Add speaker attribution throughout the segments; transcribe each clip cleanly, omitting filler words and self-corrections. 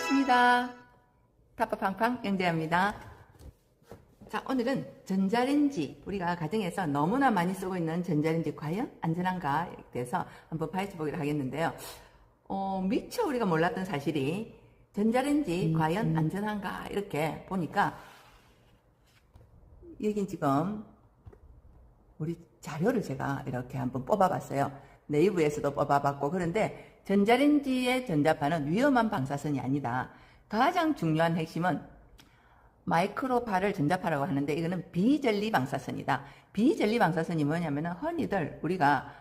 Speaker 1: 반갑습니다. 타파팡팡 영재입니다. 자, 오늘은 전자레인지, 우리가 가정에서 너무나 많이 쓰고 있는 전자레인지 과연 안전한가에 대해서 한번 파헤쳐 보기로 하겠는데요. 미처 우리가 몰랐던 사실이 전자레인지 과연 안전한가 이렇게 보니까 여긴 지금 우리 자료를 제가 이렇게 한번 뽑아봤어요. 네이버에서도 뽑아봤고, 그런데 전자레인지의 전자파는 위험한 방사선이 아니다. 가장 중요한 핵심은 마이크로파를 전자파라고 하는데 이거는 비전리 방사선이다. 비전리 방사선이 뭐냐면은 흔히들 우리가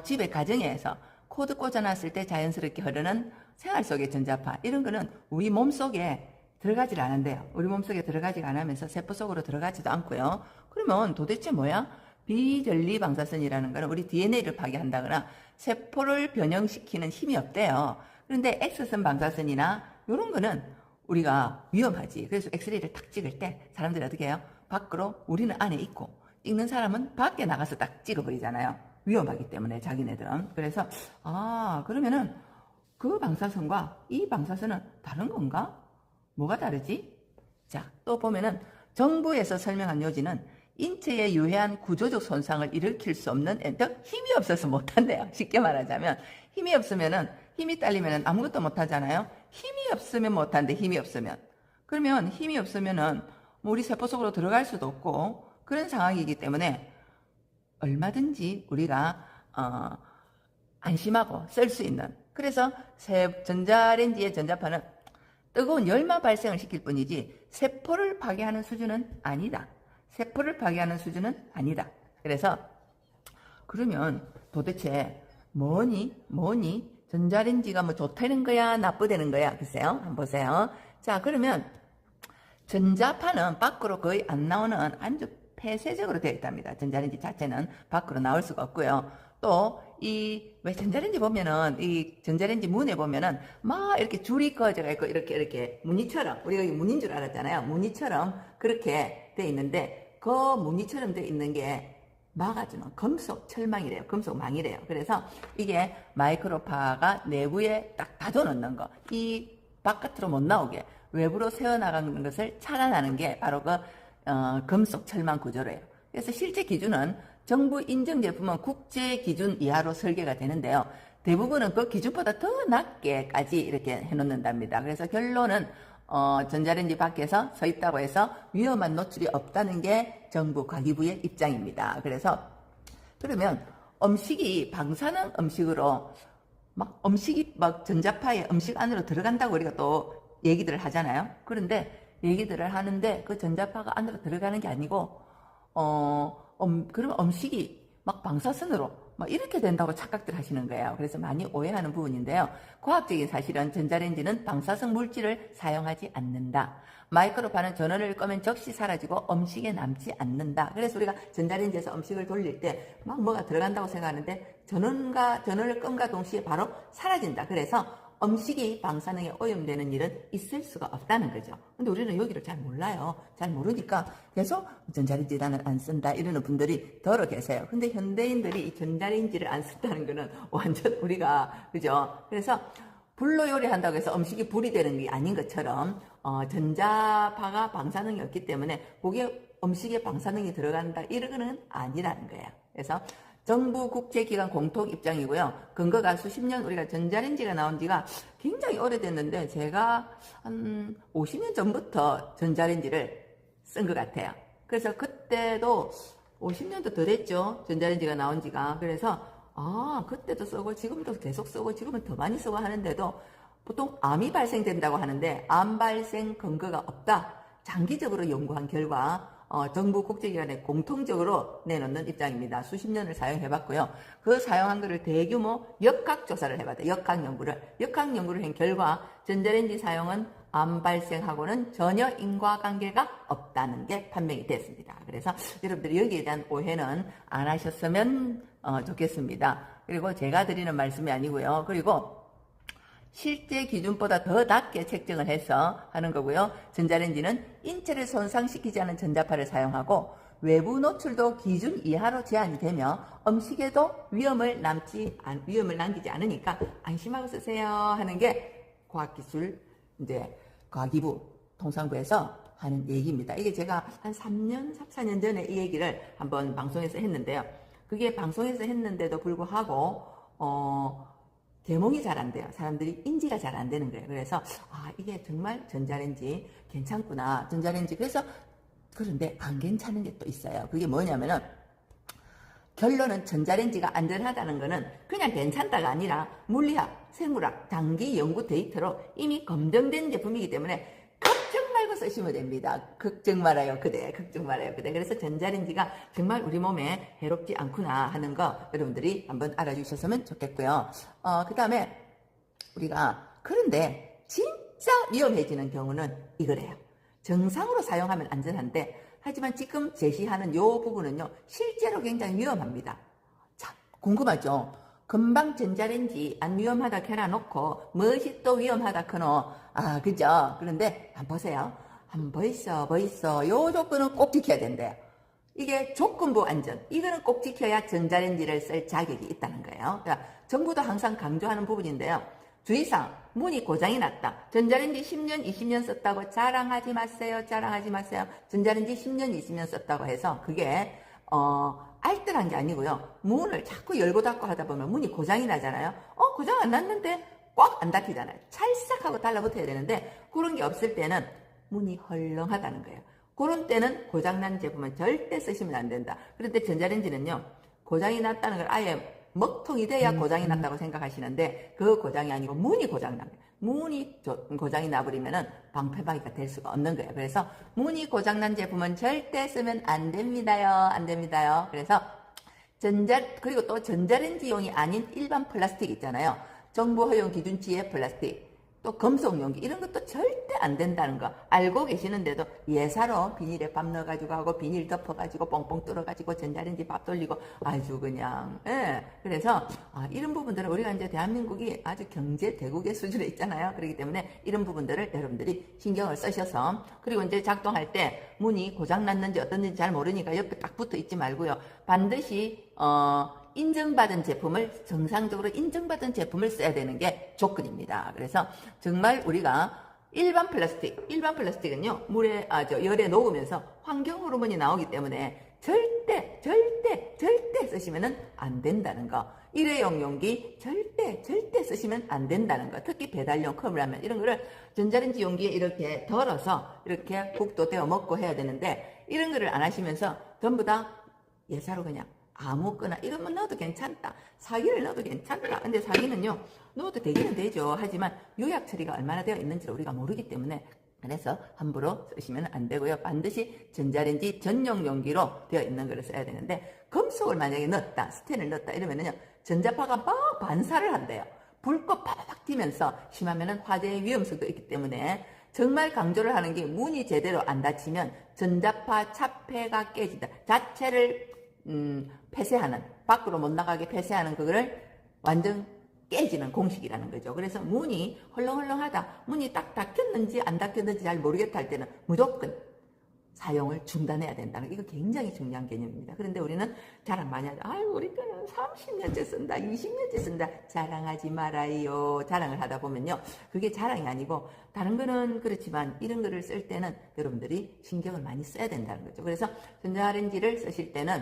Speaker 1: 집에 가정에서 코드 꽂아놨을 때 자연스럽게 흐르는 생활 속의 전자파, 이런 거는 우리 몸속에 들어가질 않은데요. 우리 몸속에 들어가지 않으면서 세포 속으로 들어가지도 않고요. 그러면 도대체 뭐야? 비전리 방사선이라는 거는 우리 DNA를 파괴한다거나 세포를 변형시키는 힘이 없대요. 그런데 X선 방사선이나 이런 거는 우리가 위험하지. 그래서 엑스레이를 딱 찍을 때 사람들이 어떻게 해요? 밖으로, 우리는 안에 있고 찍는 사람은 밖에 나가서 딱 찍어버리잖아요. 위험하기 때문에 자기네들은. 그래서 그러면은 그 방사선과 이 방사선은 다른 건가? 뭐가 다르지? 자, 또 보면은 정부에서 설명한 요지는 인체에 유해한 구조적 손상을 일으킬 수 없는 힘이 없어서 못한대요. 쉽게 말하자면 힘이 없으면은, 힘이 딸리면은 아무것도 못하잖아요. 힘이 없으면 못한대. 힘이 없으면, 그러면 힘이 없으면은 뭐 우리 세포 속으로 들어갈 수도 없고 그런 상황이기 때문에 얼마든지 우리가 안심하고 쓸 수 있는, 그래서 전자레인지의 전자파는 뜨거운 열만 발생을 시킬 뿐이지 세포를 파괴하는 수준은 아니다. 세포를 파괴하는 수준은 아니다. 그래서 그러면 도대체 뭐니? 전자레인지가 뭐 좋다는 거야? 나쁘다는 거야? 글쎄요. 한번 보세요. 자, 그러면 전자파는 밖으로 거의 안 나오는 아주 폐쇄적으로 되어 있답니다. 전자레인지 자체는 밖으로 나올 수가 없고요. 또 왜 전자레인지 보면은, 이 전자레인지 문에 보면은 막 이렇게 줄이 꺼져가 있고 이렇게 무늬처럼, 우리가 이게 무늬인 줄 알았잖아요. 무늬처럼 그렇게 돼 있는데 그 무늬처럼 돼 있는 게 막아주는 금속 철망이래요. 금속 망이래요. 그래서 이게 마이크로파가 내부에 딱 닫아놓는 거, 이 바깥으로 못 나오게 외부로 새어나가는 것을 차단하는 게 바로 그 금속 철망 구조래요. 그래서 실제 기준은 정부 인증 제품은 국제 기준 이하로 설계가 되는데요. 대부분은 그 기준보다 더 낮게까지 이렇게 해놓는답니다. 그래서 결론은 전자레인지 밖에서 서 있다고 해서 위험한 노출이 없다는 게 정부 과기부의 입장입니다. 그래서 그러면 음식이 방사능 음식으로 음식이 전자파에 음식 안으로 들어간다고 우리가 또 얘기들을 하잖아요. 그런데 얘기들을 하는데 그 전자파가 안으로 들어가는 게 아니고 그럼 음식이 방사선으로 이렇게 된다고 착각들 하시는 거예요. 그래서 많이 오해하는 부분인데요. 과학적인 사실은 전자레인지는 방사성 물질을 사용하지 않는다. 마이크로파는 전원을 끄면 즉시 사라지고 음식에 남지 않는다. 그래서 우리가 전자레인지에서 음식을 돌릴 때 뭐가 들어간다고 생각하는데 전원을 끈과 동시에 바로 사라진다. 그래서 음식이 방사능에 오염되는 일은 있을 수가 없다는 거죠. 근데 우리는 여기를 잘 몰라요. 잘 모르니까 계속 전자레인지 나는 안 쓴다 이러는 분들이 더러 계세요. 근데 현대인들이 이 전자레인지를 안 쓴다는 거는 완전 우리가, 그죠? 그래서 불로 요리한다고 해서 음식이 불이 되는 게 아닌 것처럼 전자파가 방사능이 없기 때문에 그게 음식에 방사능이 들어간다 이런 건 아니라는 거예요. 그래서 정부 국제기관 공통 입장이고요. 근거가 수십 년, 우리가 전자레인지가 나온 지가 굉장히 오래됐는데 제가 한 50년 전부터 전자레인지를 쓴 것 같아요. 그래서 그때도 50년도 더 됐죠. 전자레인지가 나온 지가. 그래서 그때도 쓰고 지금도 계속 쓰고 지금은 더 많이 쓰고 하는데도 보통 암이 발생된다고 하는데 암 발생 근거가 없다. 장기적으로 연구한 결과 정부 국제기관에 공통적으로 내놓는 입장입니다. 수십 년을 사용해봤고요. 그 사용한 거를 대규모 역학조사를 해봤대요. 역학연구를 한 결과 전자레인지 사용은 암 발생하고는 전혀 인과관계가 없다는 게 판명이 됐습니다. 그래서 여러분들이 여기에 대한 오해는 안 하셨으면 좋겠습니다. 그리고 제가 드리는 말씀이 아니고요. 그리고 실제 기준보다 더 낮게 책정을 해서 하는 거고요. 전자레인지는 인체를 손상시키지 않은 전자파를 사용하고 외부 노출도 기준 이하로 제한이 되며 음식에도 위험을 남기지 않으니까 안심하고 쓰세요 하는 게 과학기술 이제 과기부 통상부에서 하는 얘기입니다. 이게 제가 한 3년, 4년 전에 이 얘기를 한번 방송에서 했는데요. 그게 방송에서 했는데도 불구하고 계몽이 잘 안 돼요. 사람들이 인지가 잘 안 되는 거예요. 그래서 이게 정말 전자레인지 괜찮구나. 전자레인지. 그래서 그런데 안 괜찮은 게 또 있어요. 그게 뭐냐면은 결론은 전자레인지가 안전하다는 거는 그냥 괜찮다가 아니라 물리학, 생물학, 장기 연구 데이터로 이미 검증된 제품이기 때문에 걱정 말고 쓰시면 됩니다. 걱정 말아요 그대. 걱정 말아요 그대. 그래서 전자레인지가 정말 우리 몸에 해롭지 않구나 하는 거 여러분들이 한번 알아주셨으면 좋겠고요. 그 다음에 우리가 그런데 진짜 위험해지는 경우는 이거래요. 정상으로 사용하면 안전한데 하지만 지금 제시하는 요 부분은요 실제로 굉장히 위험합니다. 자, 궁금하죠? 금방 전자레인지 안 위험하다 켜놔놓고 무엇이 또 위험하다 켜노. 그죠? 그런데 한번 보세요. 한번 보이소. 요 조건은 꼭 지켜야 된대요. 이게 조건부 안전. 이거는 꼭 지켜야 전자레인지를 쓸 자격이 있다는 거예요. 그러니까 정부도 항상 강조하는 부분인데요. 주의사항, 문이 고장이 났다. 전자레인지 10년, 20년 썼다고 자랑하지 마세요. 전자레인지 10년, 20년 썼다고 해서 그게 알뜰한 게 아니고요. 문을 자꾸 열고 닫고 하다 보면 문이 고장이 나잖아요. 고장 안 났는데 꽉 안 닫히잖아요. 찰싹하고 달라붙어야 되는데 그런 게 없을 때는 문이 헐렁하다는 거예요. 그런 때는 고장난 제품은 절대 쓰시면 안 된다. 그런데 전자레인지는요. 고장이 났다는 걸 아예 먹통이 돼야 고장이 났다고 생각하시는데 그 고장이 아니고 문이 고장납니다. 문이 고장이 나버리면은 방패막이가 될 수가 없는 거예요. 그래서 문이 고장난 제품은 절대 쓰면 안 됩니다요. 그래서 그리고 또 전자레인지용이 아닌 일반 플라스틱 있잖아요. 정부 허용 기준치의 플라스틱. 또 금속용기 이런 것도 절대 안 된다는 거 알고 계시는데도 예사로 비닐에 밥 넣어가지고 하고 비닐 덮어가지고 뻥뻥 뚫어가지고 전자레인지 밥 돌리고 아주 그냥 그래서 이런 부분들은 우리가 이제 대한민국이 아주 경제 대국의 수준에 있잖아요. 그렇기 때문에 이런 부분들을 여러분들이 신경을 쓰셔서 그리고 이제 작동할 때 문이 고장 났는지 어떻는지 잘 모르니까 옆에 딱 붙어 있지 말고요. 반드시 인정받은 제품을 정상적으로 인정받은 제품을 써야 되는 게 조건입니다. 그래서 정말 우리가 일반 플라스틱은요 물에 열에 녹으면서 환경 호르몬이 나오기 때문에 절대 쓰시면은 안 된다는 거. 일회용 용기 절대 쓰시면 안 된다는 거. 특히 배달용 컵라면 이런 거를 전자레인지 용기에 이렇게 덜어서 이렇게 국도 데워 먹고 해야 되는데 이런 거를 안 하시면서 전부 다 예사로 그냥 아무거나 이것만 넣어도 괜찮다. 사기를 넣어도 괜찮다. 근데 사기는요 넣어도 되기는 되죠. 하지만 요약 처리가 얼마나 되어 있는지를 우리가 모르기 때문에 그래서 함부로 쓰시면 안 되고요. 반드시 전자레인지 전용 용기로 되어 있는 걸 써야 되는데 금속을 만약에 넣었다, 스텐을 넣었다 이러면은요 전자파가 막 반사를 한대요. 불꽃 파박 튀면서 심하면은 화재의 위험성도 있기 때문에 정말 강조를 하는 게 문이 제대로 안 닫히면 전자파 차폐가 깨진다. 자체를 폐쇄하는, 밖으로 못 나가게 폐쇄하는 그거를 완전 깨지는 공식이라는 거죠. 그래서 문이 헐렁헐렁하다, 문이 딱 닫혔는지 안 닫혔는지 잘 모르겠다 할 때는 무조건 사용을 중단해야 된다는 이거 굉장히 중요한 개념입니다. 그런데 우리는 자랑 많이 하죠. 아유 우리 거는 30년째 쓴다, 20년째 쓴다. 자랑하지 말아요. 자랑을 하다 보면요 그게 자랑이 아니고 다른 거는 그렇지만 이런 거를 쓸 때는 여러분들이 신경을 많이 써야 된다는 거죠. 그래서 전자레인지를 쓰실 때는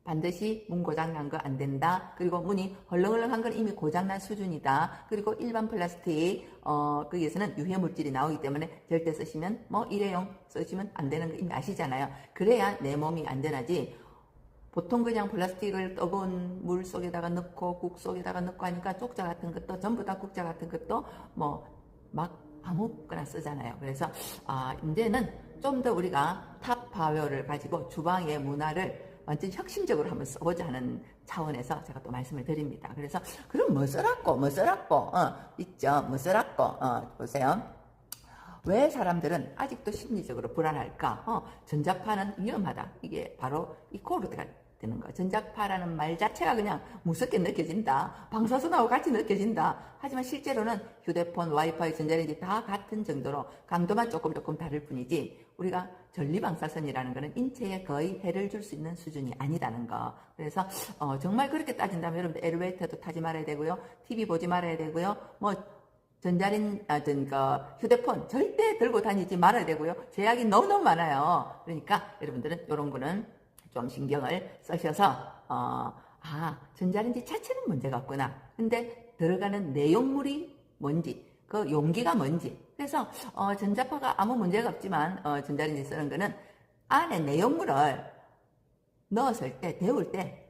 Speaker 1: 반드시 문 고장난 거 안 된다. 그리고 문이 헐렁헐렁한 건 이미 고장난 수준이다. 그리고 일반 플라스틱 거기에서는 유해 물질이 나오기 때문에 절대 쓰시면 일회용 쓰시면 안 되는 거 이미 아시잖아요. 그래야 내 몸이 안전하지. 보통 그냥 플라스틱을 뜨거운 물 속에다가 넣고 국 속에다가 넣고 하니까 쪽자 같은 것도 전부 다 국자 같은 것도 막 아무거나 쓰잖아요. 그래서 이제는 좀 더 우리가 탑 파워를 가지고 주방의 문화를 완전 혁신적으로 한번 써보자 하는 차원에서 제가 또 말씀을 드립니다. 그래서 그럼 뭐 써라고 있죠. 뭐 써라고 보세요. 왜 사람들은 아직도 심리적으로 불안할까? 전자파는 위험하다. 이게 바로 이 코르드가 되는 거. 전자파라는 말 자체가 그냥 무섭게 느껴진다. 방사선하고 같이 느껴진다. 하지만 실제로는 휴대폰, 와이파이, 전자레인지 다 같은 정도로 강도만 조금 다를 뿐이지 우리가 전리방사선이라는 거는 인체에 거의 해를 줄 수 있는 수준이 아니다는 거. 그래서 정말 그렇게 따진다면 여러분들 엘리베이터도 타지 말아야 되고요. TV 보지 말아야 되고요. 휴대폰 절대 들고 다니지 말아야 되고요. 제약이 너무너무 많아요. 그러니까 여러분들은 이런 거는 좀 신경을 쓰셔서 전자레인지 자체는 문제가 없구나. 근데 들어가는 내용물이 뭔지, 그 용기가 뭔지. 그래서 전자파가 아무 문제가 없지만 전자레인지 쓰는 거는 안에 내용물을 넣었을 때, 데울 때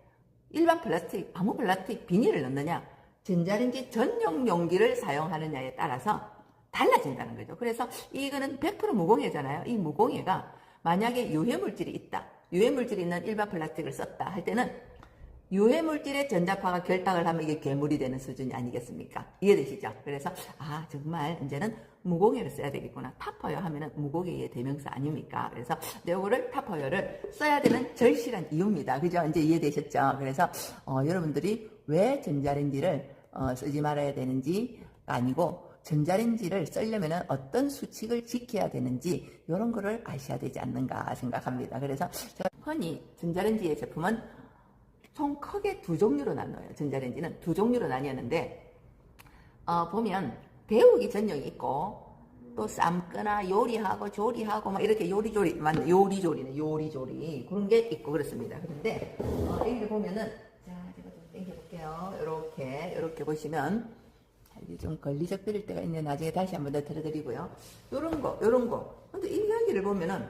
Speaker 1: 일반 플라스틱, 아무 플라스틱 비닐을 넣느냐, 전자레인지 전용 용기를 사용하느냐에 따라서 달라진다는 거죠. 그래서 이거는 100% 무공해잖아요. 이 무공해가 만약에 유해물질이 있다, 유해물질이 있는 일반 플라스틱을 썼다 할 때는 유해물질에 전자파가 결탁을 하면 이게 괴물이 되는 수준이 아니겠습니까? 이해되시죠? 그래서 정말 이제는 무공해를 써야 되겠구나. 타퍼여 하면은 무공해의 대명사 아닙니까? 그래서 요거를 타퍼여를 써야 되는 절실한 이유입니다. 그죠? 이제 이해되셨죠? 그래서 여러분들이 왜 전자레인지를 쓰지 말아야 되는지가 아니고, 전자레인지를 쓰려면 어떤 수칙을 지켜야 되는지 이런 거를 아셔야 되지 않는가 생각합니다. 그래서 제가 흔히 전자레인지의 제품은 총 크게 두 종류로 나눠요. 전자레인지는 두 종류로 나뉘었는데, 보면 데우기 전용이 있고, 또 삶거나 요리하고 조리하고 막 이렇게 요리조리 그런 게 있고 그렇습니다. 그런데 여기 보면은, 자, 제가 좀 당겨볼게요. 이렇게 보시면 이게 좀 걸리적거릴 때가 있네. 나중에 다시 한번 더 들어드리고요. 요런 거. 근데 이 이야기를 보면은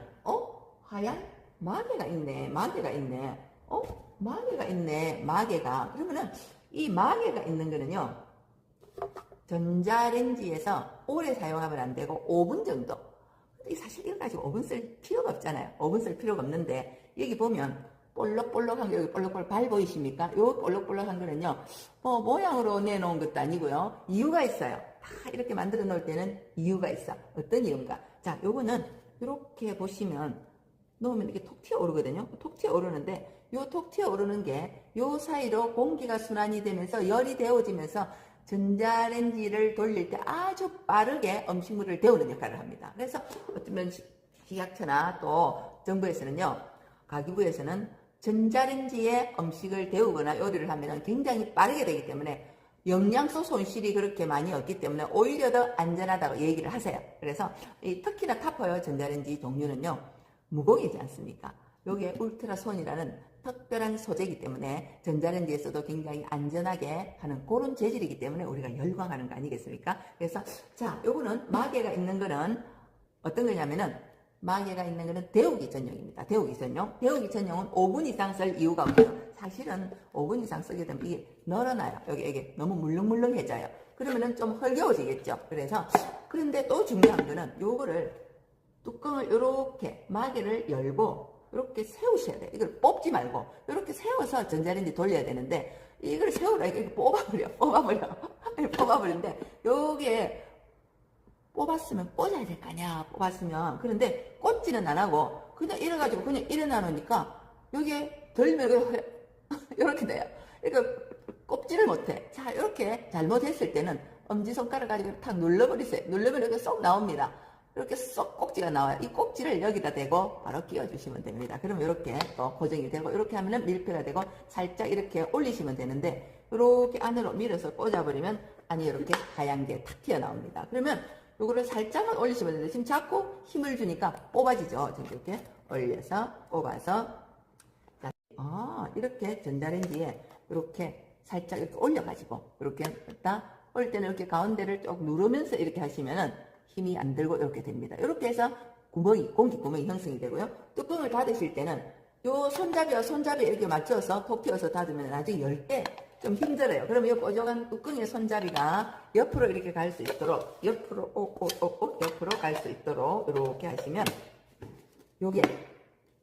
Speaker 1: 하얀 마개가 있네. 마개가 있네. 그러면은 이 마개가 있는 거는요, 전자레인지에서 오래 사용하면 안 되고 5분 정도. 근데 사실 이거 가지고 5분 쓸 필요가 없잖아요. 5분 쓸 필요가 없는데, 여기 보면 볼록볼록한 게, 여기 볼록볼록 발 보이십니까? 요 볼록볼록한 거는요, 모양으로 내놓은 것도 아니고요, 이유가 있어요. 다 이렇게 만들어 놓을 때는 이유가 있어. 어떤 이유인가? 자, 요거는 이렇게 보시면 넣으면 이렇게 톡 튀어 오르거든요. 톡 튀어 오르는데, 요 톡 튀어 오르는 게 요 사이로 공기가 순환이 되면서 열이 데워지면서 전자레인지를 돌릴 때 아주 빠르게 음식물을 데우는 역할을 합니다. 그래서 어쩌면 식약처나 또 정부에서는요, 가기부에서는 전자레인지에 음식을 데우거나 요리를 하면 굉장히 빠르게 되기 때문에 영양소 손실이 그렇게 많이 없기 때문에 오히려 더 안전하다고 얘기를 하세요. 그래서 특히나 타퍼요 전자레인지 종류는요, 무공이지 않습니까? 여기에 울트라손이라는 특별한 소재이기 때문에 전자레인지에서도 굉장히 안전하게 하는 그런 재질이기 때문에 우리가 열광하는 거 아니겠습니까? 그래서 자, 요거는 마개가 있는 거는 어떤 거냐면은, 마개가 있는 거는 데우기 전용입니다. 데우기 전용은 5분 이상 쓸 이유가 없어요. 사실은 5분 이상 쓰게 되면 이게 늘어나요. 여기 너무 물렁물렁해져요. 그러면은 좀 헐겨워지겠죠. 그런데 또 중요한 거는 요거를 뚜껑을 이렇게 마개를 열고 이렇게 세우셔야 돼요. 이걸 뽑지 말고 이렇게 세워서 전자레인지 돌려야 되는데, 이걸 세우라 이렇게 뽑아버리는데, 여기에 뽑았으면 꽂아야 될 거 아니야. 그런데 꽂지는 안 하고 그냥 이래가지고 그냥 일어나 놓으니까 여기에 덜면 이렇게 돼요. 그러니까 꼽지를 못해. 자, 이렇게 잘못했을 때는 엄지손가락 가지고 탁 눌러버리세요. 누르면 이렇게 쏙 나옵니다. 이렇게 쏙 꼭지가 나와요. 이 꼭지를 여기다 대고 바로 끼워주시면 됩니다. 그러면 이렇게 또 고정이 되고, 이렇게 하면은 밀폐가 되고, 살짝 이렇게 올리시면 되는데, 이렇게 안으로 밀어서 꽂아버리면 안이 이렇게 하얀 게 탁 튀어나옵니다. 그러면 요거를 살짝만 올리시면 되는데, 지금 자꾸 힘을 주니까 뽑아지죠. 이렇게 올려서 뽑아서, 자, 이렇게 전자레인지에 이렇게 살짝 이렇게 올려가지고, 이렇게 딱 올 때는 이렇게 가운데를 쭉 누르면서 이렇게 하시면은 힘이 안 들고 이렇게 됩니다. 이렇게 해서 공기 구멍이 형성이 되고요. 뚜껑을 닫으실 때는 요 손잡이 이렇게 맞춰서 톡 튀어서 닫으면 나중에 열 때 좀 힘들어요. 그러면 이 뾰족한 뚜껑의 손잡이가 옆으로 이렇게 갈 수 있도록, 옆으로 갈 수 있도록 이렇게 하시면 요게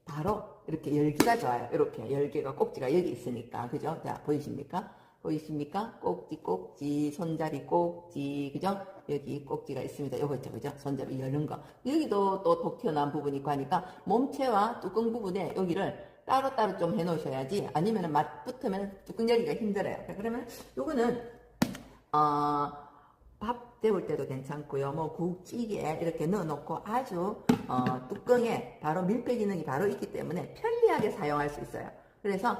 Speaker 1: 바로 이렇게 열기가 좋아요. 이렇게 열기가, 꼭지가 여기 있으니까. 그죠? 자, 보이십니까? 꼭지, 손잡이 꼭지, 그죠? 여기 꼭지가 있습니다. 요거 있죠, 그죠? 손잡이 여는 거. 여기도 또 톡 튀어나온 부분이 있고 하니까 몸체와 뚜껑 부분에 여기를 따로따로 좀 해놓으셔야지, 아니면 맞붙으면 뚜껑 열기가 힘들어요. 그러면 요거는, 밥 데울 때도 괜찮고요. 국찌개에 이렇게 넣어놓고 아주, 뚜껑에 바로 밀폐 기능이 바로 있기 때문에 편리하게 사용할 수 있어요. 그래서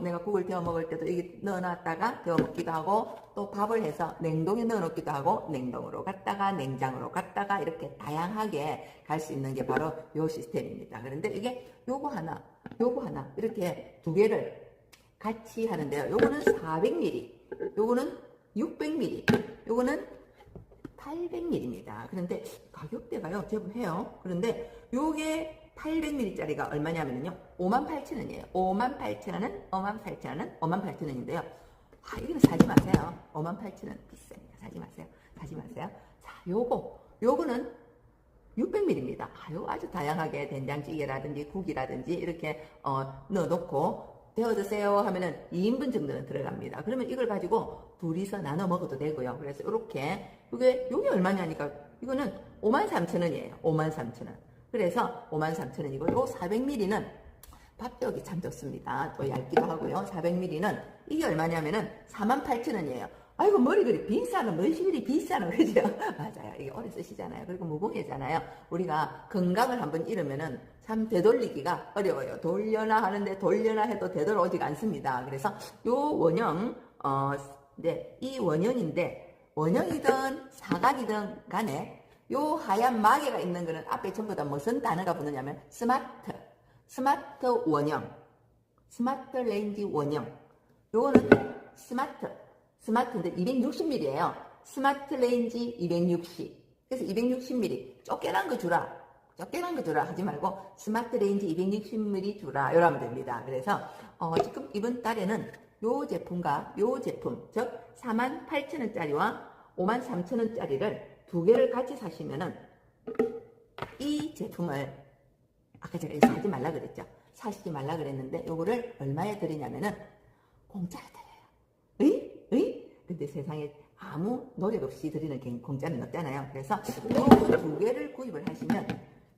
Speaker 1: 내가 국을 데워 먹을 때도 이게 넣어놨다가 데워 먹기도 하고, 또 밥을 해서 냉동에 넣어 놓기도 하고, 냉동으로 갔다가 냉장으로 갔다가 이렇게 다양하게 갈 수 있는 게 바로 요 시스템입니다. 그런데 이게 요거 하나 이렇게 두 개를 같이 하는데요. 요거는 400ml, 요거는 600ml, 요거는 800ml입니다. 그런데 가격대가요, 제법 해요. 그런데 요게 800ml짜리가 얼마냐면요, 58,000원이에요. 58,000원은, 58,000원은, 58,000원인데요. 아, 이거는 사지 마세요. 58,000원 비쌉니다. 사지 마세요. 사지 마세요. 자, 요거는 600ml입니다. 요거 아주 다양하게 된장찌개라든지 국이라든지 이렇게 넣어놓고 데워 드세요 하면은 2인분 정도는 들어갑니다. 그러면 이걸 가지고 둘이서 나눠 먹어도 되고요. 그래서 이렇게 요게 얼마냐니까 이거는 53,000원이에요. 53,000원. 그래서 53,000원이고 요 400ml는 밥 데우기 참 좋습니다. 또 얇기도 하고요. 400ml는 이게 얼마냐면은 48,000원이에요. 아이고 머리 그리 비싸노, 머리시리 비싸노, 그죠? 맞아요. 이게 오래 쓰시잖아요. 그리고 무공해잖아요. 우리가 건강을 한번 잃으면은 참 되돌리기가 어려워요. 돌려나 하는데 돌려나 해도 되돌아오지가 않습니다. 그래서 요 원형, 이 원형인데, 원형이든 사각이든 간에 요 하얀 마개가 있는 거는 앞에 전부 다 무슨 단어가 붙느냐면 스마트 원형, 스마트 레인지 원형. 요거는 스마트인데 260ml예요. 스마트 레인지 260. 그래서 260ml. 쪼개난 거 주라 하지 말고 스마트 레인지 260ml 주라. 이러면 됩니다. 그래서 지금 이번 달에는 요 제품과 요 제품, 즉 48,000원짜리와 53,000원짜리를 두 개를 같이 사시면은 이 제품을 아까 제가 이거 사지 말라 그랬죠. 사시지 말라 그랬는데 요거를 얼마에 드리냐면은 공짜로 드려요. 근데 세상에 아무 노력 없이 드리는 공짜는 없잖아요. 그래서 요거 두 개를 구입을 하시면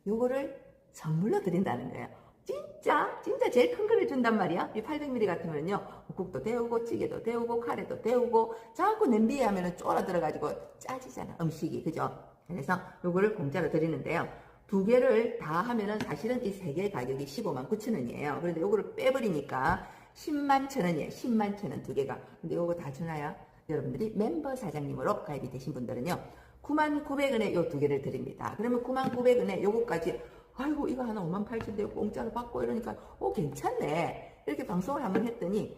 Speaker 1: 요거를 선물로 드린다는 거예요. 진짜 제일 큰 거를 준단 말이야. 이 800ml 같으면요, 국도 데우고 찌개도 데우고 카레도 데우고 자꾸 냄비에 하면은 쫄아 들어가지고 짜지잖아, 음식이. 그죠? 그래서 요거를 공짜로 드리는데요. 두 개를 다 하면은 사실은 이 세 개의 가격이 159,000원이에요. 그런데 요거를 빼버리니까 101,000원이에요. 101,000원 두 개가. 근데 요거 다 주나요? 여러분들이 멤버 사장님으로 가입이 되신 분들은요, 99,000원에 요 두 개를 드립니다. 그러면 99,000원에 요거까지, 아이고 이거 하나 58,000원인데 공짜로 받고 이러니까 괜찮네. 이렇게 방송을 한번 했더니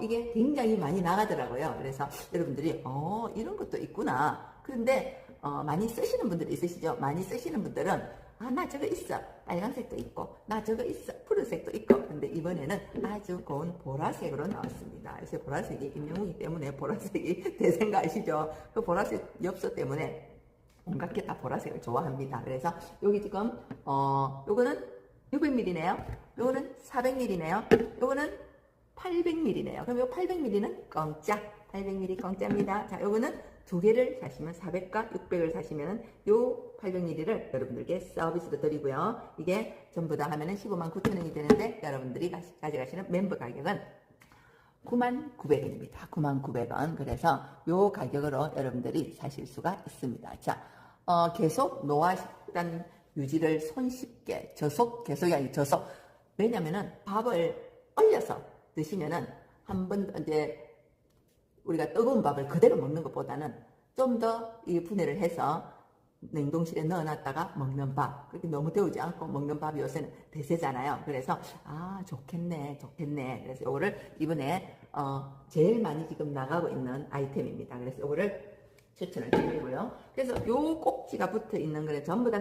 Speaker 1: 이게 굉장히 많이 나가더라고요. 그래서 여러분들이 이런 것도 있구나. 그런데 많이 쓰시는 분들이 있으시죠. 많이 쓰시는 분들은 나 저거 있어. 빨간색도 있고 나 저거 있어. 푸른색도 있고. 근데 이번에는 아주 고운 보라색으로 나왔습니다. 그래서 보라색이 임영웅이기 때문에 보라색이 대세인 거 아시죠? 그 보라색 엽서 때문에 온갖 게 다 보라색을 좋아합니다. 그래서 여기 지금 요거는 600ml네요. 요거는 400ml네요. 요거는 800ml네요. 그럼 요 800ml는 공짜. 800ml 공짜입니다. 자, 요거는 두 개를 사시면 400과 600을 사시면은 요 800ml를 여러분들께 서비스로 드리고요. 이게 전부 다 하면은 159,000원이 되는데 여러분들이 가져가시는 멤버 가격은 99,000원입니다. 99,000원. 그래서 요 가격으로 여러분들이 사실 수가 있습니다. 자, 계속 노화식단 유지를 손쉽게 계속이 아니고 저속. 왜냐면은 밥을 얼려서 드시면은 한번 이제 우리가 뜨거운 밥을 그대로 먹는 것보다는 좀 더 이 분해를 해서 냉동실에 넣어놨다가 먹는 밥, 그렇게 너무 데우지 않고 먹는 밥이 요새는 대세잖아요. 그래서 좋겠네. 그래서 요거를 이번에 제일 많이 지금 나가고 있는 아이템입니다. 그래서 요거를 추천을 드리고요. 그래서 요 꼭지가 붙어 있는 거는 전부 다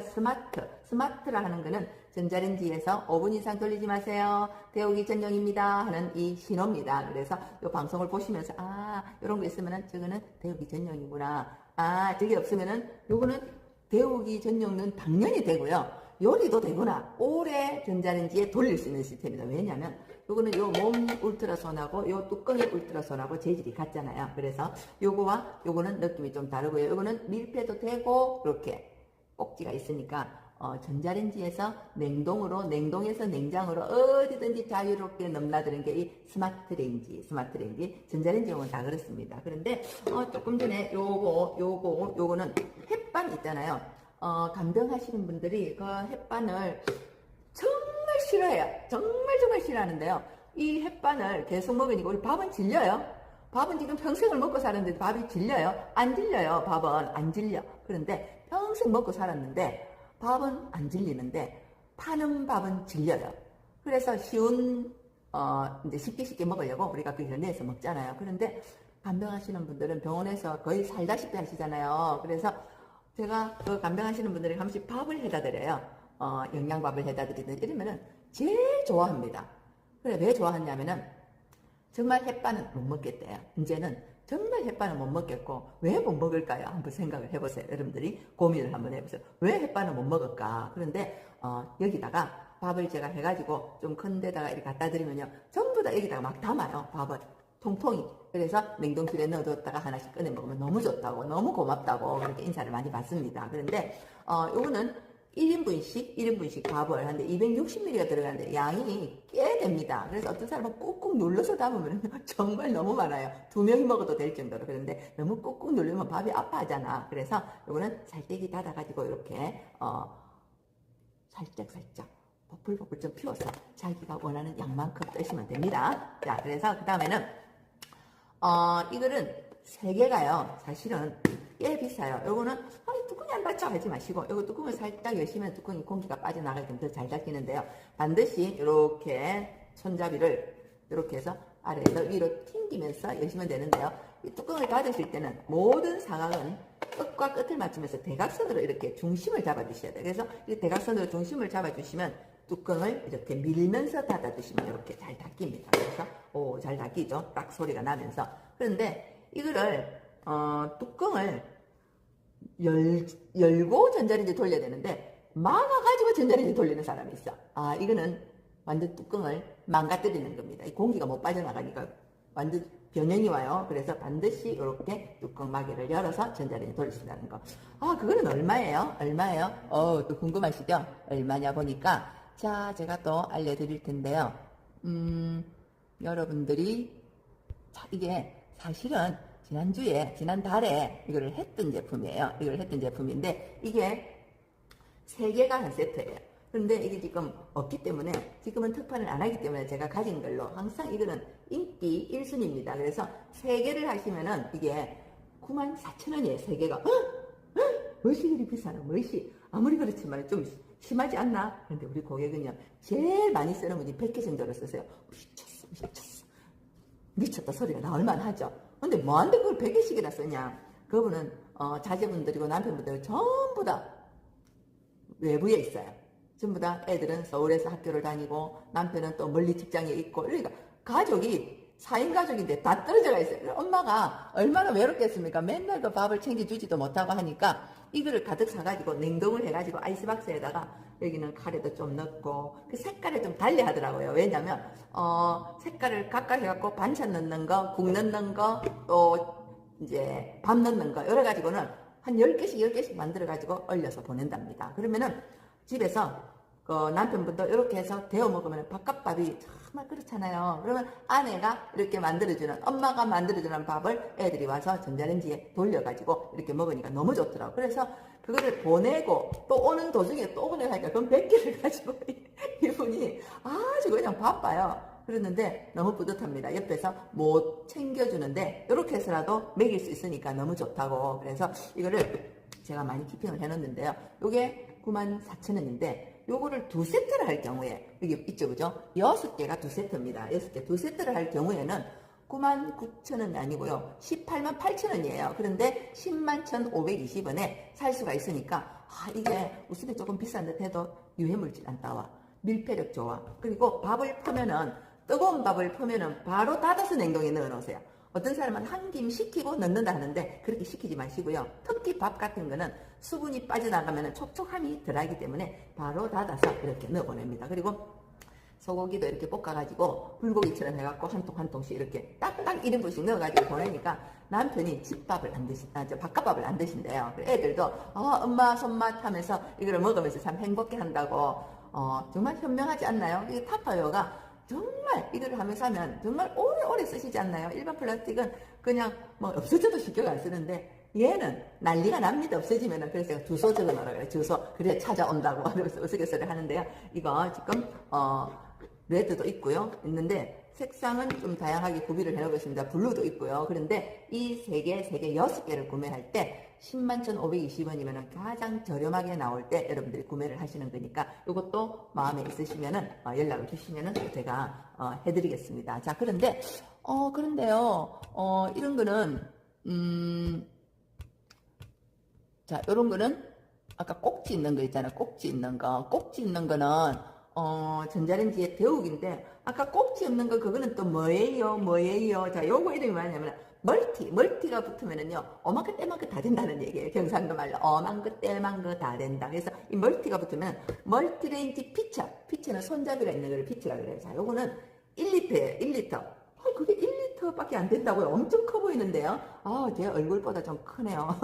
Speaker 1: 스마트라 하는 거는 전자레인지에서 5분 이상 돌리지 마세요. 데우기 전용입니다 하는 이 신호입니다. 그래서 요 방송을 보시면서 요런 거 있으면은 저거는 데우기 전용이구나. 저게 없으면은 요거는 데우기 전용은 당연히 되고요. 요리도 되구나. 오래 전자레인지에 돌릴 수 있는 시스템입니다. 왜냐면 요거는 요 몸 울트라손하고 요 뚜껑의 울트라손하고 재질이 같잖아요. 그래서 요거와 요거는 느낌이 좀 다르고요. 요거는 밀폐도 되고 이렇게 꼭지가 있으니까 전자레인지에서 냉동에서 냉장으로 어디든지 자유롭게 넘나드는 게 이 스마트레인지. 전자레인지용은 다 그렇습니다. 그런데 조금 전에 요거는 햇반 있잖아요. 간병하시는 분들이 그 햇반을 정말 싫어해요. 정말 싫어하는데요. 이 햇반을 계속 먹으니까 우리 밥은 질려요. 밥은 지금 평생을 먹고 사는데 밥이 질려요? 안 질려요. 밥은 안 질려. 그런데 평생 먹고 살았는데 밥은 안 질리는데 파는 밥은 질려요. 그래서 쉬운 이제 쉽게 먹으려고 우리가 그 연애에서 먹잖아요. 그런데 간병하시는 분들은 병원에서 거의 살다시피 하시잖아요. 그래서 제가 그 간병하시는 분들이 한 번씩 밥을 해다 드려요. 영양밥을 해다 드리든 이러면은 제일 좋아합니다. 그래, 왜 좋아하냐면은 정말 햇반은 못 먹겠대요. 이제는 정말 햇반은 못 먹겠고 왜 못 먹을까요? 한번 생각을 해보세요. 여러분들이 고민을 한번 해보세요. 왜 햇반을 못 먹을까? 그런데 여기다가 밥을 제가 해가지고 좀 큰 데다가 이렇게 갖다 드리면요, 전부 다 여기다가 막 담아요. 밥을 통통이. 그래서 냉동실에 넣어뒀다가 하나씩 꺼내 먹으면 너무 좋다고, 너무 고맙다고 그렇게 인사를 많이 받습니다. 그런데 요거는 1인분씩 밥을 하는데 260ml가 들어가는데 양이 꽤 됩니다. 그래서 어떤 사람은 꾹꾹 눌러서 담으면 정말 너무 많아요. 2명이 먹어도 될 정도로. 그런데 너무 꾹꾹 누르면 밥이 아파하잖아. 그래서 요거는 살짝이 닫아가지고 이렇게 살짝 보풀보풀 좀 피워서 자기가 원하는 양만큼 뜨시면 됩니다. 자, 그래서 그 다음에는 이거는 3개가요 사실은 꽤 비싸요. 요거는 뚜껑이 안 닫혀 하지 마시고 요거 뚜껑을 살짝 여시면 뚜껑이 공기가 빠져나가게 되면 더 잘 닫히는데요. 반드시 이렇게 손잡이를 이렇게 해서 아래에서 위로 튕기면서 여시면 되는데요. 이 뚜껑을 닫으실 때는 모든 상황은 끝과 끝을 맞추면서 대각선으로 이렇게 중심을 잡아주셔야 돼요. 그래서 이 대각선으로 중심을 잡아주시면 뚜껑을 이렇게 밀면서 닫아주시면 이렇게 잘 닫힙니다. 그래서 잘 닫히죠. 딱 소리가 나면서. 그런데 이거를 뚜껑을 열고 전자레인지 돌려야 되는데 막아가지고 전자레인지 돌리는 사람이 있어. 이거는 완전 뚜껑을 망가뜨리는 겁니다. 이 공기가 못 빠져나가니까 완전 변형이 와요. 그래서 반드시 이렇게 뚜껑 마개를 열어서 전자레인지 돌리신다는 거. 그거는 얼마예요? 또 궁금하시죠? 얼마냐 보니까 자, 제가 또 알려드릴 텐데요. 여러분들이 이게 사실은 지난달에 이거를 했던 제품이에요. 이걸 했던 제품인데 이게 3개가 한 세트예요. 그런데 이게 지금 없기 때문에 지금은 특판을 안 하기 때문에 제가 가진 걸로 항상 이거는 인기 1순위입니다. 그래서 3개를 하시면은 이게 94,000원이에요. 3개가. 뭐시 그리 비싸나? 뭐시? 아무리 그렇지만 좀 심하지 않나? 그런데 우리 고객은요, 제일 많이 쓰는 분이 100개 정도를 쓰세요. 미쳤다 소리가 나올만 하죠. 근데 뭐한데 그걸 100개씩이나 쓰냐? 그분은 자제분들이고 남편분들 전부 다 외부에 있어요. 전부 다 애들은 서울에서 학교를 다니고 남편은 또 멀리 직장에 있고, 그러니까 가족이 4인 가족인데 다 떨어져가 있어요. 엄마가 얼마나 외롭겠습니까? 맨날 그 밥을 챙겨주지도 못하고 하니까 이거를 가득 사가지고 냉동을 해가지고 아이스박스에다가 여기는 카레도 좀 넣고 그 색깔을 좀 달리 하더라고요. 왜냐면 색깔을 각각 해갖고 반찬 넣는 거, 국 넣는 거, 또 이제 밥 넣는 거 여러 가지고는 한 10개씩 만들어가지고 얼려서 보낸답니다. 그러면은 집에서 남편분도 이렇게 해서 데워 먹으면 바깥밥이 정말 그렇잖아요. 그러면 아내가 이렇게 만들어주는, 엄마가 만들어주는 밥을 애들이 와서 전자레인지에 돌려가지고 이렇게 먹으니까 너무 좋더라고요. 그래서 그거를 보내고 또 오는 도중에 또 보내고 하니까 그럼 100개를 가지고 이분이 아주 그냥 바빠요. 그랬는데 너무 뿌듯합니다. 옆에서 못 챙겨주는데 이렇게 해서라도 먹일 수 있으니까 너무 좋다고. 그래서 이거를 제가 많이 키핑을 해놓는데요. 요게 94,000원인데 요거를 2세트를 할 경우에 여기 있죠, 그죠? 6개가 2세트입니다. 6개 2세트를 할 경우에는 99,000원이 아니고요, 188,000원이에요. 그런데 101,520원에 살 수가 있으니까 이게 웃음이 조금 비싼 듯 해도 유해물질 안 따와, 밀폐력 좋아. 그리고 밥을 퍼면은, 뜨거운 밥을 퍼면은 바로 닫아서 냉동에 넣어 놓으세요. 어떤 사람은 한 김 식히고 넣는다 하는데 그렇게 식히지 마시고요. 특히 밥 같은 거는 수분이 빠져나가면 촉촉함이 덜하기 때문에 바로 닫아서 이렇게 넣어 보냅니다. 그리고 소고기도 이렇게 볶아가지고 불고기처럼 해갖고 한 통 한 통씩 이렇게 딱딱 1인분씩 넣어가지고 보내니까 남편이 집밥을 안 바깥밥을 안 드신대요. 애들도 엄마 손맛 하면서 이걸 먹으면서 참 행복해 한다고. 정말 현명하지 않나요? 이게 타파요가 정말 이걸 하면서 하면 정말 오래오래 쓰시지 않나요? 일반 플라스틱은 그냥 뭐 없어져도 신경 안 쓰는데 얘는 난리가 납니다. 없어지면은. 그래서 제가 주소 적어 놓으라 그래요. 주소. 그래야 찾아온다고 하면서 우스갯소리를 하는데요. 이거 지금 레드도 있고요. 있는데 색상은 좀 다양하게 구비를 해놓고 있습니다. 블루도 있고요. 그런데 이 3개, 6개를 구매할 때 101,520원이면 가장 저렴하게 나올 때 여러분들이 구매를 하시는 거니까 이것도 마음에 있으시면은 연락을 주시면은 제가 해드리겠습니다. 자, 그런데요, 이런 거는 자, 요런 거는 아까 꼭지 있는 거 있잖아요. 꼭지 있는 거는 전자레인지의 데우기인데 아까 꼭지 없는 거 그거는 또 뭐예요? 자, 요거 이름이 뭐냐면 멀티가 붙으면은요 어만큼 떼만큼 다 된다는 얘기예요. 경상도 말로 어만큼 떼만큼 다 된다. 그래서 이 멀티가 붙으면 멀티레인지 피처는 손잡이가 있는 거를 피처라 그래요. 자, 요거는 1리터예요. 1리터. 그게 1리터밖에 안 된다고요? 엄청 커 보이는데요. 제 얼굴보다 좀 크네요.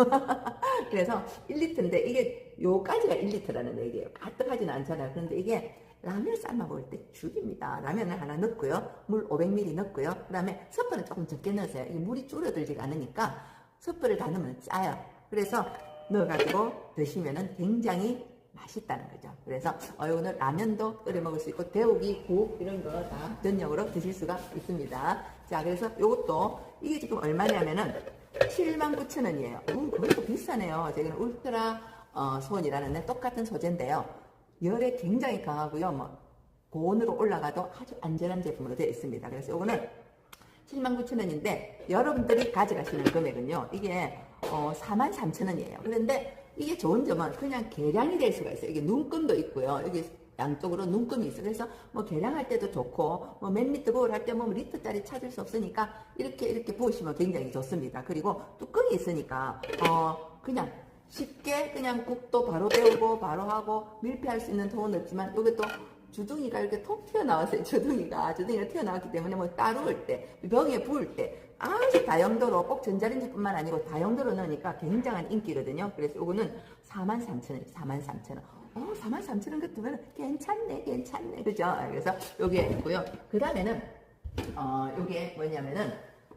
Speaker 1: 그래서 1리터인데 이게 요까지가 1리터라는 얘기예요. 가득하지는 않잖아요. 그런데 이게 라면 삶아 먹을 때 죽입니다. 라면을 하나 넣고요. 물 500ml 넣고요. 그 다음에 숯불은 조금 적게 넣으세요. 이게 물이 줄어들지가 않으니까 숯불을 다 넣으면 짜요. 그래서 넣어가지고 드시면은 굉장히 맛있다는 거죠. 그래서 오늘 라면도 끓여 먹을 수 있고 데우기, 국 이런 거 다 전용으로 드실 수가 있습니다. 자, 그래서 요것도 이게 지금 얼마냐면은 79,000원이에요. 그것도 비싸네요. 저기는 울트라 손이라는 똑같은 소재인데요. 열에 굉장히 강하고요. 고온으로 올라가도 아주 안전한 제품으로 되어 있습니다. 그래서 요거는 79,000원인데 여러분들이 가져가시는 금액은요. 이게 43,000원이에요. 그런데 이게 좋은 점은 그냥 계량이 될 수가 있어요. 이게 눈금도 있고요. 여기 양쪽으로 눈금이 있어요. 그래서 계량할 때도 좋고 몇 리터 부을 할 때 리터짜리 찾을 수 없으니까 이렇게 부으시면 굉장히 좋습니다. 그리고 뚜껑이 있으니까 그냥 쉽게 그냥 국도 바로 데우고 바로 하고 밀폐할 수 있는 통은 없지만 여기 또 주둥이가 이렇게 톡 튀어나왔어요. 주둥이가 튀어나왔기 때문에 따르을 때 병에 부을 때 아주 다용도로 꼭 전자레인지뿐만 아니고 다용도로 넣으니까 굉장한 인기거든요. 그래서 이거는 43,000원, 43,000원. 43,000원 같으면 괜찮네. 그죠? 그래서 요게 있고요. 그 다음에는 요게 뭐냐면은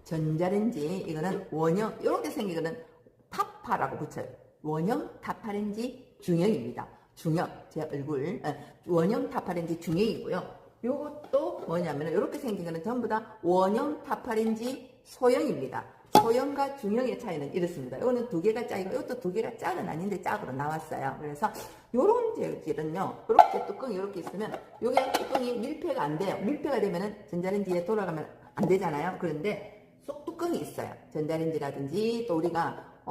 Speaker 1: 전자레인지 이거는 원형 이렇게 생긴 거는 타파라고 붙여요. 원형 타파렌지 중형입니다. 중형, 제 얼굴 원형 타파렌지 중형이고요. 요것도 뭐냐면 이렇게 생긴 거는 전부 다 원형 타파렌지 소형입니다. 소형과 중형의 차이는 이렇습니다. 이거는 2개가 짝이고 이것도 2개가 짝은 아닌데 짝으로 나왔어요. 그래서 요런 재질은요. 이렇게 뚜껑이 이렇게 있으면 요게 뚜껑이 밀폐가 안 돼요. 밀폐가 되면은 전자레인지에 돌아가면 안 되잖아요. 그런데 쏙 뚜껑이 있어요. 전자레인지라든지 또 우리가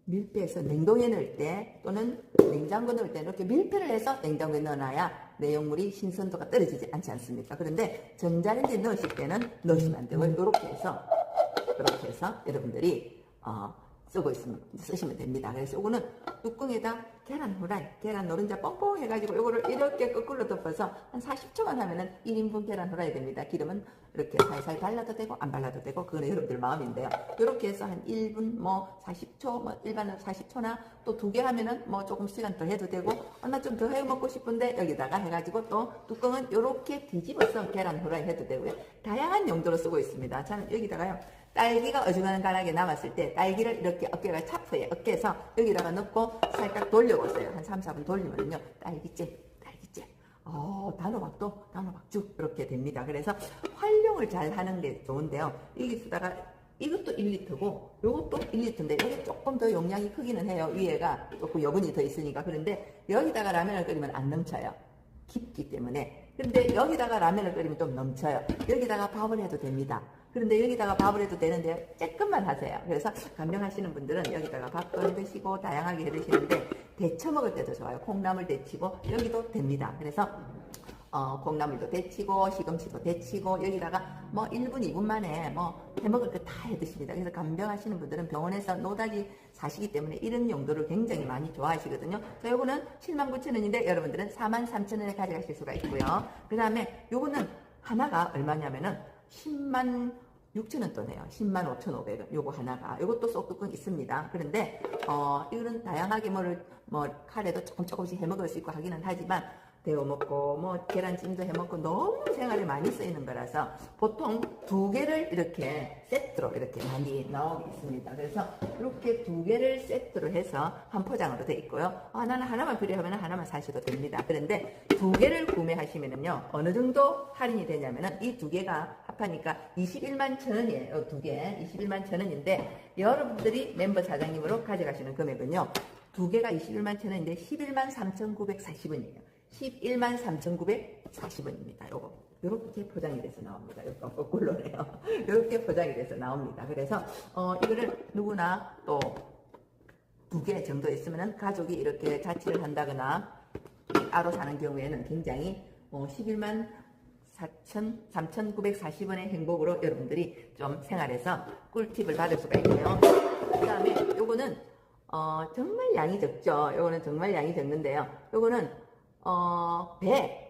Speaker 1: 밀폐해서 냉동에 넣을 때 또는 냉장고에 넣을 때 이렇게 밀폐를 해서 냉장고에 넣어놔야 내용물이 신선도가 떨어지지 않지 않습니까? 그런데 전자레인지에 넣으실 때는 넣으시면 안 되고 이렇게 해서 여러분들이 쓰시면 됩니다. 그래서 이거는 뚜껑에다 계란 후라이, 계란 노른자 뻥뻥 해가지고 이거를 이렇게 거꾸로 덮어서 한 40초만 하면은 1인분 계란 후라이 됩니다. 기름은 이렇게 살살 발라도 되고 안 발라도 되고 그거는 여러분들 마음인데요. 이렇게 해서 한 1분 40초 일반은 40초나 또 2개 하면은 조금 시간 더 해도 되고 나 좀 더 해 먹고 싶은데 여기다가 해가지고 또 뚜껑은 이렇게 뒤집어서 계란 후라이 해도 되고요. 다양한 용도로 쓰고 있습니다. 저는 여기다가요. 딸기가 어중간하게 남았을 때 딸기를 이렇게 어깨가 차프에 어깨에서 여기다가 넣고 살짝 돌려보세요. 한 3, 4분 돌리면요. 딸기잼. 단호박죽 이렇게 됩니다. 그래서 활용을 잘 하는 게 좋은데요. 여기다가 이것도 1리터고 이것도 1리터인데 여기 조금 더 용량이 크기는 해요. 위에가 조금 여분이 더 있으니까. 그런데 여기다가 라면을 끓이면 안 넘쳐요. 깊기 때문에. 근데 여기다가 라면을 끓이면 좀 넘쳐요. 여기다가 밥을 해도 됩니다. 그런데 여기다가 밥을 해도 되는데 조금만 하세요. 그래서 간병하시는 분들은 여기다가 밥도 해 드시고 다양하게 해 드시는데 데쳐 먹을 때도 좋아요. 콩나물 데치고 여기도 됩니다. 그래서 콩나물도 데치고 시금치도 데치고 여기다가 1분 2분 만에 해 먹을 거 다 해 드십니다. 그래서 간병하시는 분들은 병원에서 노닥이 사시기 때문에 이런 용도를 굉장히 많이 좋아하시거든요. 자, 요거는 79,000원인데 여러분들은 43,000원에 가져가실 수가 있고요. 그 다음에 요거는 하나가 얼마냐면은 106,000원 또네요. 105,500원. 요거 하나가. 요것도 쏙뚜껑 있습니다. 그런데 이거는 다양하게 칼에도 조금씩 해 먹을 수 있고 하기는 하지만 데워 먹고 뭐 계란찜도 해 먹고 너무 생활에 많이 쓰이는 거라서 보통 2개를 이렇게 세트로 이렇게 많이 나오고 있습니다. 그래서 이렇게 2개를 세트로 해서 한 포장으로 되어 있고요. 나는 하나만 필요하면 하나만 사셔도 됩니다. 그런데 2개를 구매하시면은요, 어느 정도 할인이 되냐면은 이 2개가 합하니까 21만 1,000원이에요. 2개 21만 1,000원인데 여러분들이 멤버 사장님으로 가져가시는 금액은요, 2개가 21만 1,000원인데 11만 3,940원이에요. 11만 3,940원입니다. 요렇게 포장이 돼서 나옵니다. 요거 거꾸로네요. 요렇게 포장이 돼서 나옵니다. 그래서 이거를 누구나 또 2개 정도 있으면은 가족이 이렇게 자취를 한다거나 따로 사는 경우에는 굉장히 11만 3,940원의 행복으로 여러분들이 좀 생활에서 꿀팁을 받을 수가 있고요. 그 다음에 요거는 정말 양이 적죠. 요거는 정말 양이 적는데요. 요거는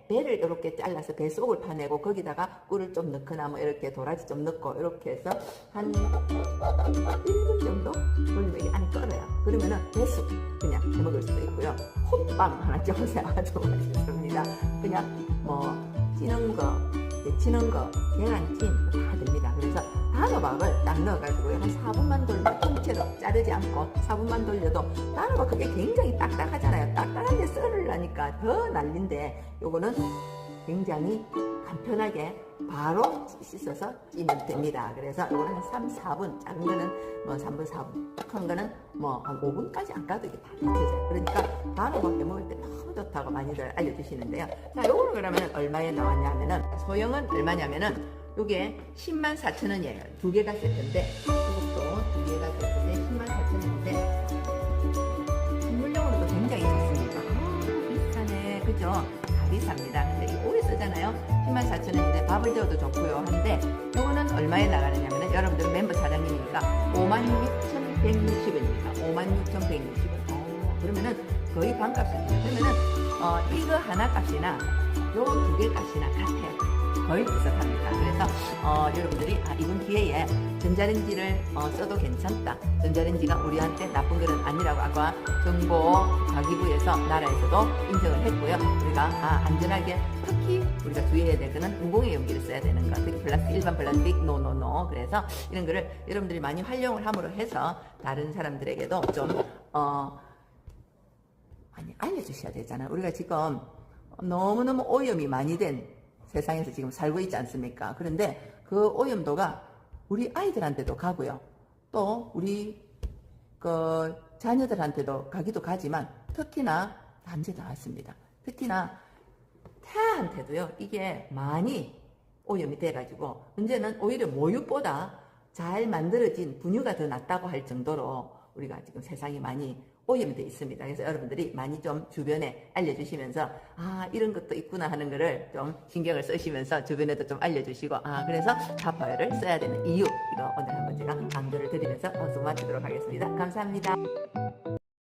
Speaker 1: 배를 이렇게 잘라서 배 속을 파내고 거기다가 꿀을 좀 넣거나 뭐 이렇게 도라지 좀 넣고 이렇게 해서 한 1분 정도 돌리면 이게 안에 끓어요. 그러면은 배숙 그냥 해 먹을 수도 있고요. 호빵 하나 찍어서 아주 맛있습니다. 그냥 뭐 찌는 거, 계란찜 다 됩니다. 그래서 단호박을 딱 넣어가지고 한 4분만 돌면 통째로 자르지 않고 4분만 돌려도 단호박 그게 굉장히 딱딱하잖아요. 딱딱한데 썰으려니까 더 난린데 요거는 굉장히 간편하게 바로 씻어서 찌면 됩니다. 그래서 요거는 한 3, 4분, 작은 거는 뭐 3분, 4분, 큰 거는 뭐 한 5분까지 안 가도 이게 다 데쳐져요. 그러니까 단호박 해 먹을 때 너무 좋다고 많이들 알려주시는데요. 자, 요거는 그러면 얼마에 나왔냐면은, 소형은 얼마냐면은 요게 10만 4천 원이에요. 2개가 세트인데, 이것도 2개가 세트인데 10만 4천 원인데 선물용으로도 굉장히 좋습니다. 비싸네, 그죠? 다 비쌉니다. 근데 이 오래 쓰잖아요. 10만 4천 원인데 밥을 데워도 좋고요. 한데 요거는 얼마에 나가느냐면은, 여러분들은 member 사장님이니까 56,160원입니다. 56,160원. 그러면은 거의 반값입니다. 그러면은 이거 하나 값이나 요 2개 값이나 같아요. 거의 비슷합니다. 그래서 여러분들이 이번 기회에 전자레인지를 써도 괜찮다. 전자레인지가 우리한테 나쁜 것은 아니라고 아까 정보과기부에서 나라에서도 인정을 했고요. 우리가 안전하게, 특히 우리가 주의해야 될 거는 무공해 용기를 써야 되는 거. 특히 플라스틱, 일반 플라스틱 노노노. 그래서 이런 거를 여러분들이 많이 활용을 함으로 해서 다른 사람들에게도 좀 많이 알려주셔야 되잖아요. 우리가 지금 너무너무 오염이 많이 된 세상에서 지금 살고 있지 않습니까? 그런데 그 오염도가 우리 아이들한테도 가고요. 또 우리 자녀들한테도 가기도 가지만 특히나 남자 나왔습니다. 특히나 태아한테도요. 이게 많이 오염이 돼가지고 문제는 오히려 모유보다 잘 만들어진 분유가 더 낫다고 할 정도로 우리가 지금 세상이 많이 오염이 되어 있습니다. 그래서 여러분들이 많이 좀 주변에 알려주시면서 이런 것도 있구나 하는 거를 좀 신경을 쓰시면서 주변에도 좀 알려주시고 그래서 타파웨어를 써야 되는 이유, 이거 오늘 한번 제가 강조를 드리면서 방송 마치도록 하겠습니다. 감사합니다.